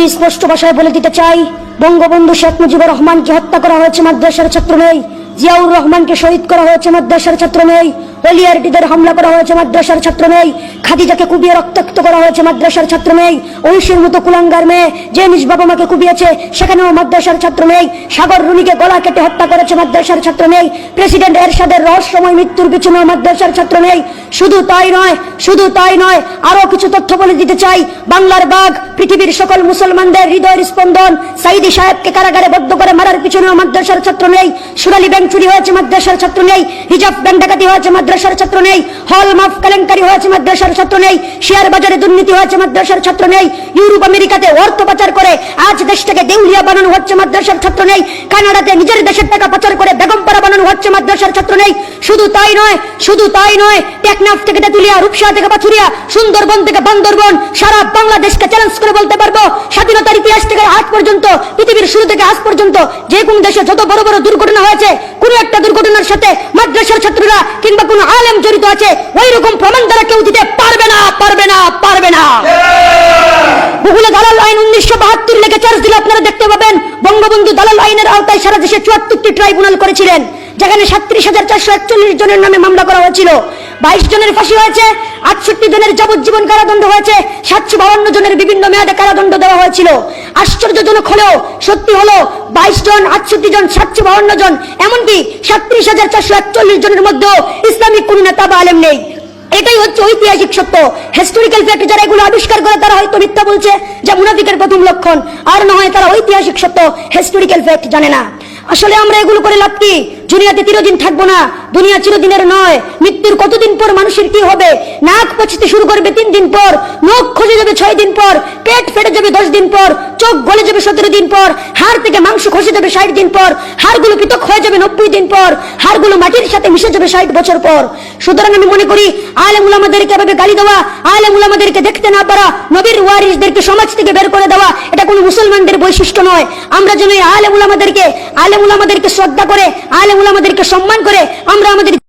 আমি স্পষ্ট ভাষায় বলে দিতে চাই, বঙ্গবন্ধু শেখ মুজিবুর রহমানকে হত্যা করা হয়েছে মাদ্রাসার ছাত্র নেই, জিয়াউর রহমানকে শহীদ করা হয়েছে মাদ্রাসার ছাত্র নেই, হলিয়ারটিদের হামলা করা হয়েছে মাদ্রাসার ছাত্র নেই, খাদিজাকে কুপিয়ে রক্তাক্ত করা হয়েছে মাদ্রাসার ছাত্র নেই, ঐশীর মতো কুলাঙ্গার মেয়ে যে নিজ বাবা মাকে কুপিয়েছে সেখানেও মাদ্রাসার ছাত্র নেই, সাগর রুনিকে গলা কেটে হত্যা করেছে মাদ্রাসার ছাত্র নেই, প্রেসিডেন্ট এরশাদের রহস্যময় মৃত্যুর পিছনেও মাদ্রাসার ছাত্র নেই। শুধু তাই নয়, আরো কিছু তথ্য বলে দিতে চাই। বাংলার বাঘ, পৃথিবীর সকল মুসলমানদের হৃদয়ের স্পন্দন সাইদি সাহেবকে কারাগারে বদ্ধ করে মারার পিছনেও মাদ্রাসার ছাত্র নেই, সোনালী ব্যাংক চুরি হয়েছে মাদ্রাসার ছাত্র নেই, রিজার্ভ ব্যাংক ডাকাতি হয়েছে মাদ্রাসার ছাত্র নেই, হল মাফ কেলেঙ্কারি হয়েছে মাদ্রাসার ছাত্র নেই, শেয়ার বাজারে দুর্নীতি হয়েছে মাদ্রাসার ছাত্র নেই, ইউরোপ আমেরিকাতে অর্থ পাচার করে আজ দেশটাকে দেউলিয়া বানানো হচ্ছে মাদ্রাসার ছাত্র নেই, কানাডাতে নিজের দেশের টাকা পাচার করে বেগমপাড়া বানানো হচ্ছে মাদ্রাসার ছাত্র নেই। শুধু তাই নয়, টেকনাফ থেকে তেতুলিয়া, রূপসা থেকে পাথুরিয়া, সুন্দরবন থেকে বান্দরবন, সারা বাংলাদেশকে চ্যালেঞ্জ করে বলতে পারবো, স্বাধীনতার ইতিহাস থেকে আজ পর্যন্ত, পৃথিবীর শুরু থেকে আজ পর্যন্ত যে কোন দেশে যত বড় বড় দুর্ঘটনা হয়েছে, কোন একটা দুর্ঘটনার সাথে মাদ্রাসার ছাত্ররা কিংবা কোন আলেম জড়িত আছে, ওই রকম প্রমাণ দ্বারা কেউ দিতে পারবে না। বহুল দালাল আইন 1972 লেগে চার্জ দিলে আপনারা দেখতে পাবেন বঙ্গবন্ধু দালাল আইনের আওতায় সারা দেশে 74টি ট্রাইব্যুনাল করেছিলেন, যেখানে 37,441 জনের নামে মামলা করা হয়েছিল, 22 জনের ফাঁসি হয়েছে, 68 জনের যাবজ্জীবন কারাদণ্ড হয়েছে, 752 জনের বিভিন্ন মেয়াদে কারাদণ্ড দেওয়া হয়েছিল। আশ্চর্যজনক হলেও সত্যি হলো 22 জন, 68 জন, 752 জন, এমনকি 37,441 জনের মধ্যেও ইসলামিক কোন নেতা বা আলেম নেই। এটাই হচ্ছে ঐতিহাসিক সত্য, হিস্টোরিক্যাল ফ্যাক্ট। যারা এগুলো আবিষ্কার করে তারা হয়তো মিথ্যা বলছে, যা মুনাফিকের প্রথম লক্ষণ, আর না হয় তারা ঐতিহাসিক সত্য, হিস্টোরিক্যাল ফ্যাক্ট জানে না। আসলে আমরা এগুলো করে লাভ কি? দুনিয়াতে চিরদিন থাকবো না, দুনিয়া চিরদিনের নয়। মৃত্যুর কতদিন পর মানুষের কি হবে? নাক পচতে শুরু করবে 3 দিন পর, নখ খসে যাবে 6 দিন পর, পেট ফেটে যাবে 10 দিন পর, চোখ গলে যাবে 17 দিন পর, হাড় থেকে মাংস খসে যাবে 60 দিন পর, হাড়গুলো পৃথক হয়ে যাবে 90 দিন পর, হাড়গুলো মাটির সাথে মিশে যাবে 60 বছর পর। সুতরাং আমি মনে করি আলেম উলামাদেরকে এভাবে গালি দেওয়া, আলেম উলামাদেরকে দেখতে না পারা, নবীর ওয়ারিসদেরকে সমাজ থেকে বের করে দেওয়া, এটা কোনো মুসলমানদের বৈশিষ্ট্য নয়। আমরা যেন আলেম উলামাদেরকে শ্রদ্ধা করে, আলেম উলামাদেরকে সম্মান করে আমরা আমাদের